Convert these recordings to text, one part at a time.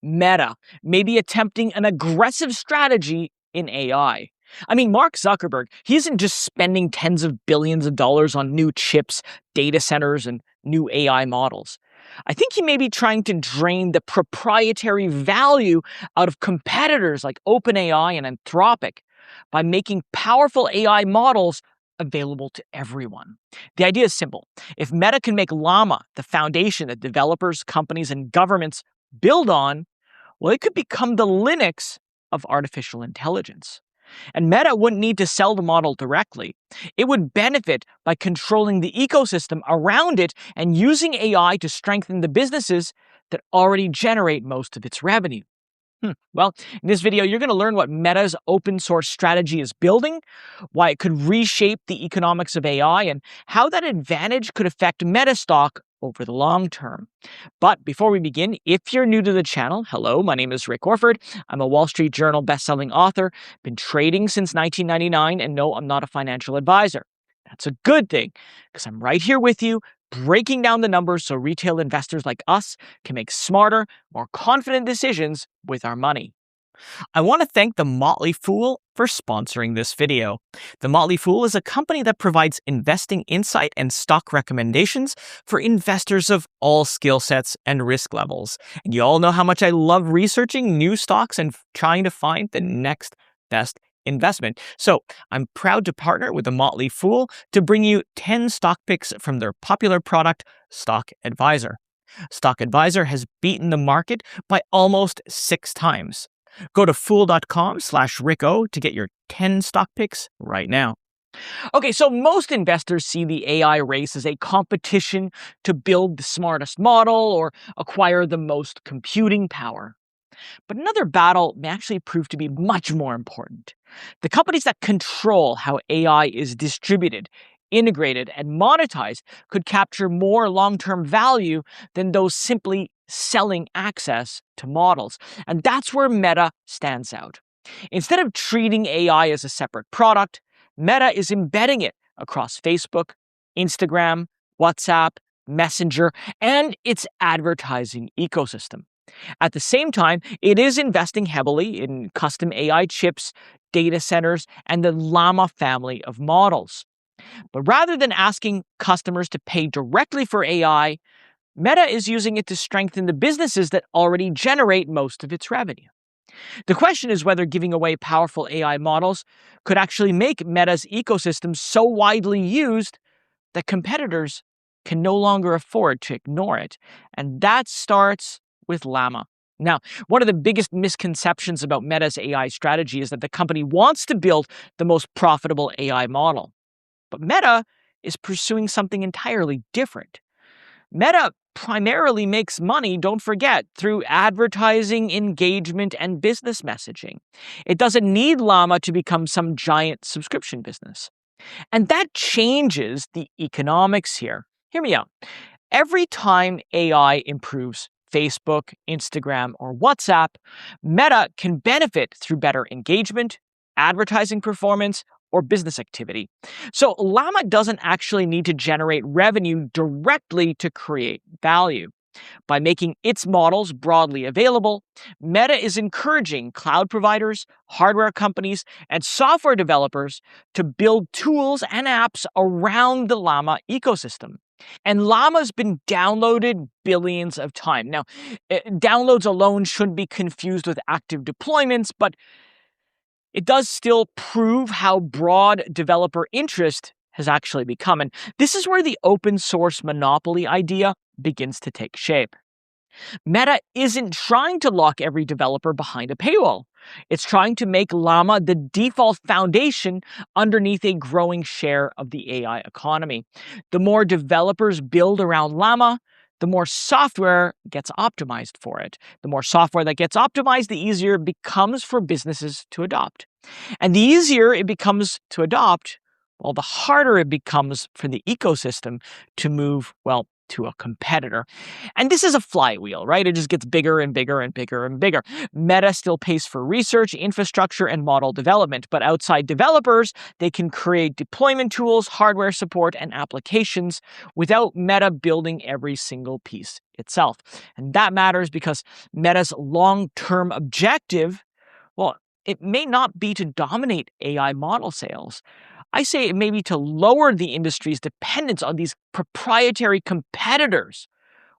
Meta may be attempting an aggressive strategy in AI. I mean, Mark Zuckerberg, he isn't just spending tens of billions of dollars on new chips, data centers, and new AI models. I think he may be trying to drain the proprietary value out of competitors like OpenAI and Anthropic by making powerful AI models available to everyone. The idea is simple. If Meta can make Llama the foundation that developers, companies, and governments build on, well, it could become the Linux of artificial intelligence. And Meta wouldn't need to sell the model directly. It would benefit by controlling the ecosystem around it and using AI to strengthen the businesses that already generate most of its revenue. Well, in this video, you're going to learn what Meta's open source strategy is building, why it could reshape the economics of AI, and how that advantage could affect Meta stock over the long term. But before we begin, if you're new to the channel, hello, my name is Rick Orford. I'm a Wall Street Journal bestselling author, been trading since 1999, and no, I'm not a financial advisor. That's a good thing, because I'm right here with you, breaking down the numbers so retail investors like us can make smarter, more confident decisions with our money. I want to thank The Motley Fool for sponsoring this video. The Motley Fool is a company that provides investing insight and stock recommendations for investors of all skill sets and risk levels. And you all know how much I love researching new stocks and trying to find the next best investment. So I'm proud to partner with The Motley Fool to bring you 10 stock picks from their popular product, Stock Advisor. Stock Advisor has beaten the market by almost 6 times. Go to fool.com/Ricko to get your 10 stock picks right now. Okay, so most investors see the AI race as a competition to build the smartest model or acquire the most computing power. But another battle may actually prove to be much more important. The companies that control how AI is distributed, integrated, and monetized could capture more long-term value than those simply selling access to models. And that's where Meta stands out. Instead of treating AI as a separate product, Meta is embedding it across Facebook, Instagram, WhatsApp, Messenger, and its advertising ecosystem. At the same time, it is investing heavily in custom AI chips, data centers, and the Llama family of models. But rather than asking customers to pay directly for AI, Meta is using it to strengthen the businesses that already generate most of its revenue. The question is whether giving away powerful AI models could actually make Meta's ecosystem so widely used that competitors can no longer afford to ignore it. And that starts with Llama. Now, one of the biggest misconceptions about Meta's AI strategy is that the company wants to build the most profitable AI model. But Meta is pursuing something entirely different. Meta primarily makes money, don't forget, through advertising, engagement, and business messaging. It doesn't need Llama to become some giant subscription business. And that changes the economics here. Hear me out. Every time AI improves Facebook, Instagram, or WhatsApp, Meta can benefit through better engagement, advertising performance, or business activity. So Llama doesn't actually need to generate revenue directly to create value. By making its models broadly available, Meta is encouraging cloud providers, hardware companies, and software developers to build tools and apps around the Llama ecosystem. And Llama's been downloaded billions of times. Now, downloads alone shouldn't be confused with active deployments, but it does still prove how broad developer interest has actually become. And this is where the open source monopoly idea begins to take shape. Meta isn't trying to lock every developer behind a paywall. It's trying to make Llama the default foundation underneath a growing share of the AI economy. The more developers build around Llama, the more software gets optimized for it. The more software that gets optimized, the easier it becomes for businesses to adopt. And the easier it becomes to adopt, well, the harder it becomes for the ecosystem to move, well, to a competitor. And this is a flywheel, right? It just gets bigger and bigger and bigger and bigger. Meta still pays for research, infrastructure, and model development, but outside developers, they can create deployment tools, hardware support, and applications without Meta building every single piece itself. And that matters because Meta's long-term objective, well, it may not be to dominate AI model sales. I say it may be to lower the industry's dependence on these proprietary competitors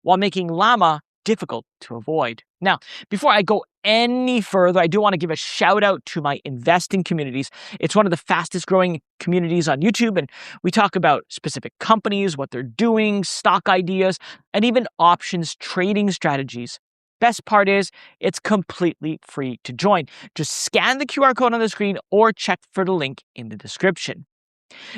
while making Llama difficult to avoid. Now, before I go any further, I do want to give a shout out to my investing communities. It's one of the fastest growing communities on YouTube, and we talk about specific companies, what they're doing, stock ideas, and even options trading strategies. Best part is it's completely free to join. Just scan the QR code on the screen or check for the link in the description.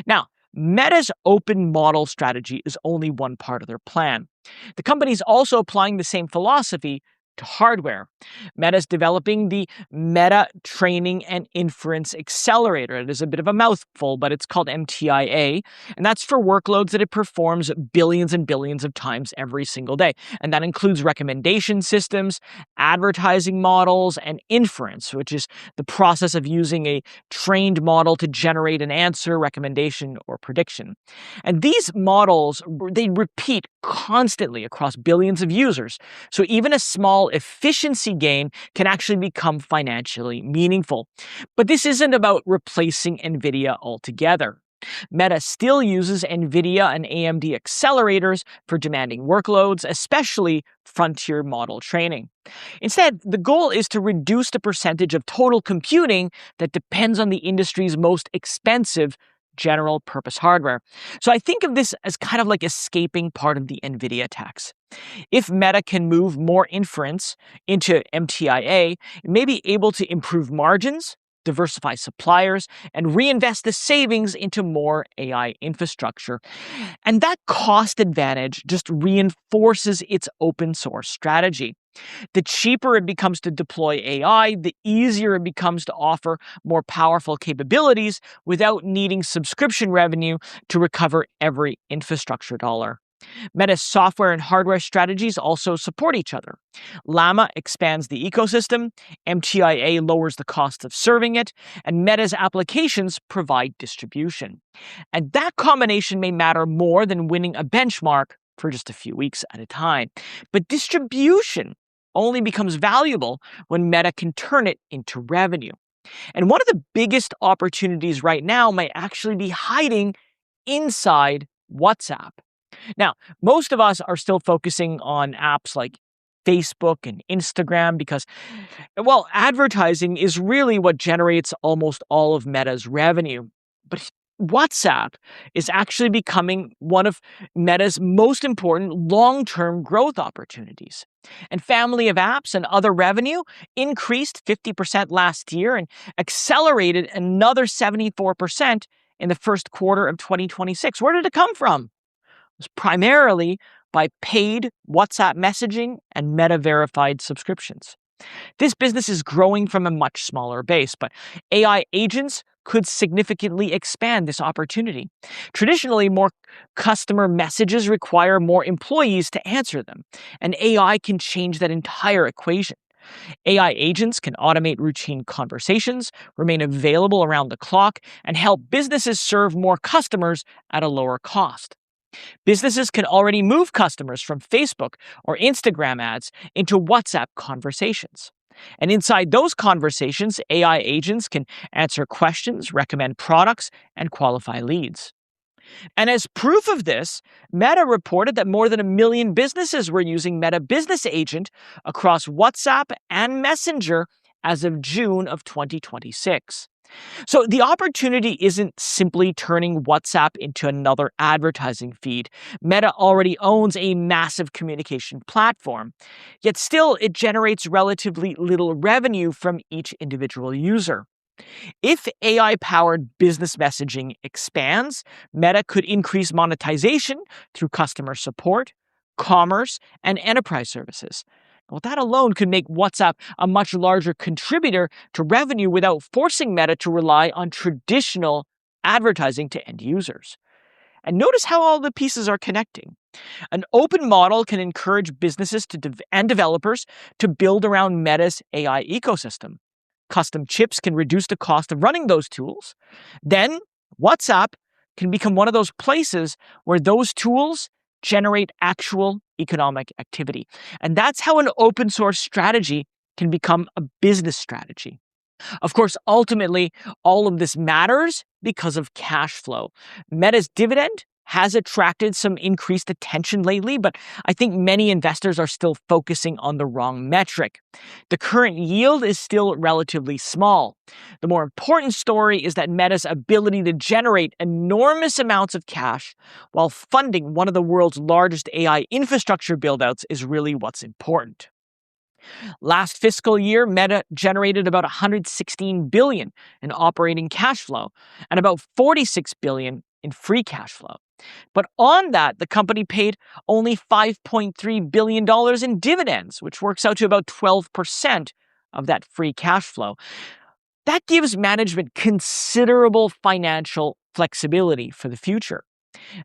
Now, Meta's open model strategy is only one part of their plan. The company is also applying the same philosophy to hardware. Meta's developing the Meta Training and Inference Accelerator. It is a bit of a mouthful, but it's called MTIA, and that's for workloads that it performs billions and billions of times every single day. And that includes recommendation systems, advertising models, and inference, which is the process of using a trained model to generate an answer, recommendation, or prediction. And these models, they repeat constantly across billions of users. So even a small efficiency gain can actually become financially meaningful. But this isn't about replacing Nvidia altogether. Meta still uses Nvidia and AMD accelerators for demanding workloads, especially frontier model training. Instead, the goal is to reduce the percentage of total computing that depends on the industry's most expensive general purpose hardware. So I think of this as kind of like escaping part of the Nvidia tax. If Meta can move more inference into MTIA, it may be able to improve margins, diversify suppliers, and reinvest the savings into more AI infrastructure. And that cost advantage just reinforces its open source strategy. The cheaper it becomes to deploy AI, the easier it becomes to offer more powerful capabilities without needing subscription revenue to recover every infrastructure dollar. Meta's software and hardware strategies also support each other. Llama expands the ecosystem, MTIA lowers the cost of serving it, and Meta's applications provide distribution. And that combination may matter more than winning a benchmark for just a few weeks at a time. But distribution only becomes valuable when Meta can turn it into revenue. And one of the biggest opportunities right now might actually be hiding inside WhatsApp. Now, most of us are still focusing on apps like Facebook and Instagram because, well, advertising is really what generates almost all of Meta's revenue. But WhatsApp is actually becoming one of Meta's most important long-term growth opportunities. And family of apps and other revenue increased 50% last year and accelerated another 74% in the first quarter of 2026. Where did it come from? Was primarily by paid WhatsApp messaging and Meta-verified subscriptions. This business is growing from a much smaller base, but AI agents could significantly expand this opportunity. Traditionally, more customer messages require more employees to answer them, and AI can change that entire equation. AI agents can automate routine conversations, remain available around the clock, and help businesses serve more customers at a lower cost. Businesses can already move customers from Facebook or Instagram ads into WhatsApp conversations. And inside those conversations, AI agents can answer questions, recommend products, and qualify leads. And as proof of this, Meta reported that more than 1 million businesses were using Meta Business Agent across WhatsApp and Messenger as of June of 2026. So the opportunity isn't simply turning WhatsApp into another advertising feed. Meta already owns a massive communication platform, yet still it generates relatively little revenue from each individual user. If AI-powered business messaging expands, Meta could increase monetization through customer support, commerce, and enterprise services. Well, that alone could make WhatsApp a much larger contributor to revenue without forcing Meta to rely on traditional advertising to end users. And notice how all the pieces are connecting. An open model can encourage businesses and developers to build around Meta's AI ecosystem. Custom chips can reduce the cost of running those tools. Then, WhatsApp can become one of those places where those tools generate actual economic activity. And that's how an open source strategy can become a business strategy. Of course, ultimately, all of this matters because of cash flow. Meta's dividend has attracted some increased attention lately, but I think many investors are still focusing on the wrong metric. The current yield is still relatively small. The more important story is that Meta's ability to generate enormous amounts of cash while funding one of the world's largest AI infrastructure buildouts is really what's important. Last fiscal year, Meta generated about $116 billion in operating cash flow and about $46 billion in free cash flow. But on that, the company paid only $5.3 billion in dividends, which works out to about 12% of that free cash flow. That gives management considerable financial flexibility for the future.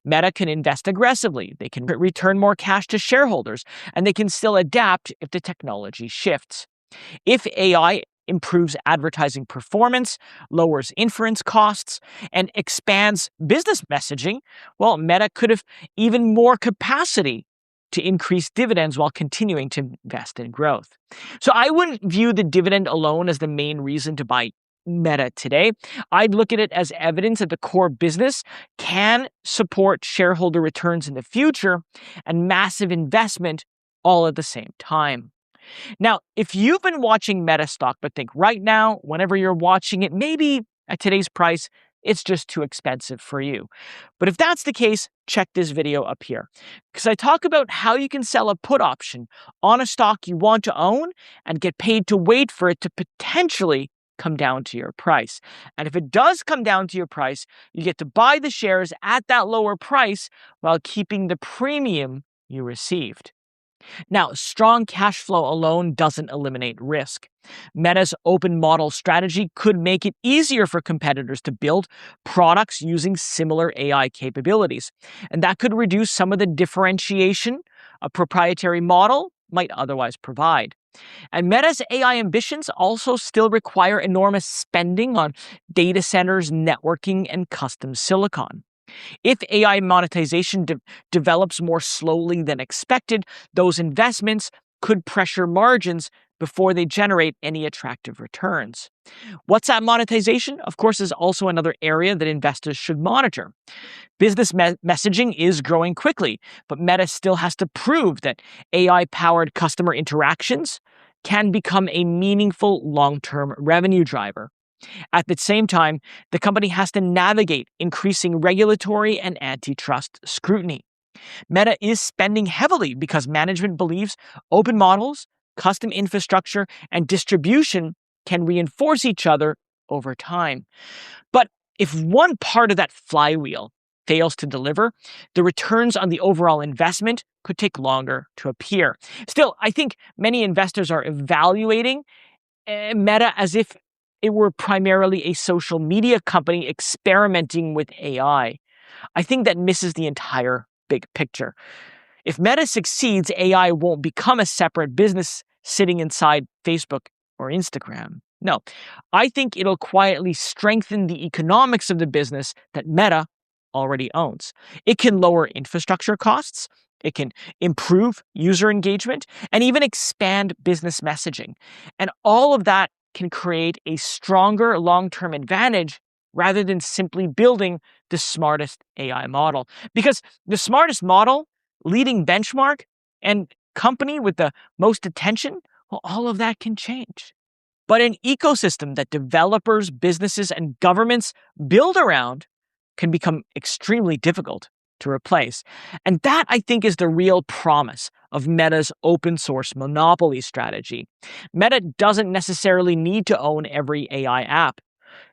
Meta can invest aggressively, they can return more cash to shareholders, and they can still adapt if the technology shifts. If AI improves advertising performance, lowers inference costs, and expands business messaging, well, Meta could have even more capacity to increase dividends while continuing to invest in growth. So I wouldn't view the dividend alone as the main reason to buy Meta today. I'd look at it as evidence that the core business can support shareholder returns in the future and massive investment all at the same time. Now, if you've been watching Meta stock, but think right now, whenever you're watching it, maybe at today's price, it's just too expensive for you. But if that's the case, check this video up here, because I talk about how you can sell a put option on a stock you want to own and get paid to wait for it to potentially come down to your price. And if it does come down to your price, you get to buy the shares at that lower price while keeping the premium you received. Now, strong cash flow alone doesn't eliminate risk. Meta's open model strategy could make it easier for competitors to build products using similar AI capabilities, and that could reduce some of the differentiation a proprietary model might otherwise provide. And Meta's AI ambitions also still require enormous spending on data centers, networking, and custom silicon. If AI monetization develops more slowly than expected, those investments could pressure margins before they generate any attractive returns. WhatsApp monetization, of course, is also another area that investors should monitor. Business messaging is growing quickly, but Meta still has to prove that AI-powered customer interactions can become a meaningful long-term revenue driver. At the same time, the company has to navigate increasing regulatory and antitrust scrutiny. Meta is spending heavily because management believes open models, custom infrastructure, and distribution can reinforce each other over time. But if one part of that flywheel fails to deliver, the returns on the overall investment could take longer to appear. Still, I think many investors are evaluating Meta as if it were primarily a social media company experimenting with AI. I think that misses the entire big picture. If Meta succeeds, AI won't become a separate business sitting inside Facebook or Instagram. No, I think it'll quietly strengthen the economics of the business that Meta already owns. It can lower infrastructure costs, it can improve user engagement, and even expand business messaging. And all of that can create a stronger long-term advantage rather than simply building the smartest AI model. Because the smartest model, leading benchmark, and company with the most attention, well, all of that can change. But an ecosystem that developers, businesses, and governments build around can become extremely difficult to replace. And that, I think, is the real promise of Meta's open source monopoly strategy. Meta doesn't necessarily need to own every AI app.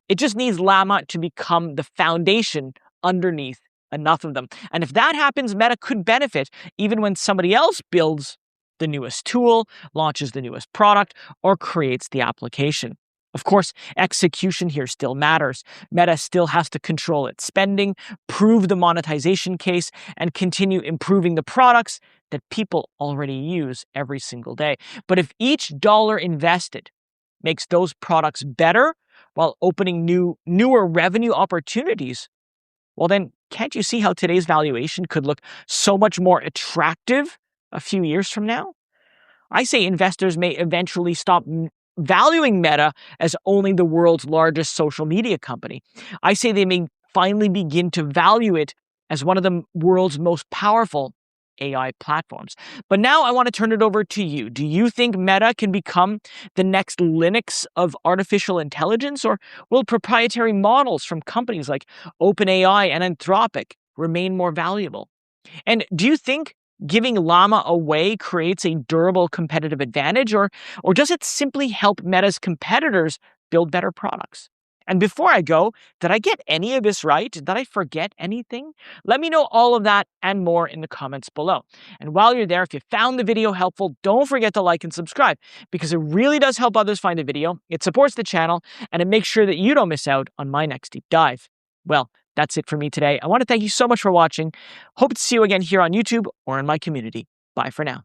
It just needs Llama to become the foundation underneath enough of them. And if that happens, Meta could benefit even when somebody else builds the newest tool, launches the newest product, or creates the application. Of course, execution here still matters. Meta still has to control its spending, prove the monetization case, and continue improving the products that people already use every single day. But if each dollar invested makes those products better while opening newer revenue opportunities, well then can't you see how today's valuation could look so much more attractive a few years from now? I say investors may eventually stop valuing Meta as only the world's largest social media company. I say they may finally begin to value it as one of the world's most powerful AI platforms. But now I want to turn it over to you. Do you think Meta can become the next Linux of artificial intelligence, or will proprietary models from companies like OpenAI and Anthropic remain more valuable? And do you think giving Llama away creates a durable competitive advantage, or does it simply help Meta's competitors build better products? And before I go, did I get any of this right? Did I forget anything? Let me know all of that and more in the comments below. And while you're there, if you found the video helpful, don't forget to like and subscribe because it really does help others find the video. It supports the channel and it makes sure that you don't miss out on my next deep dive. Well, that's it for me today. I want to thank you so much for watching. Hope to see you again here on YouTube or in my community. Bye for now.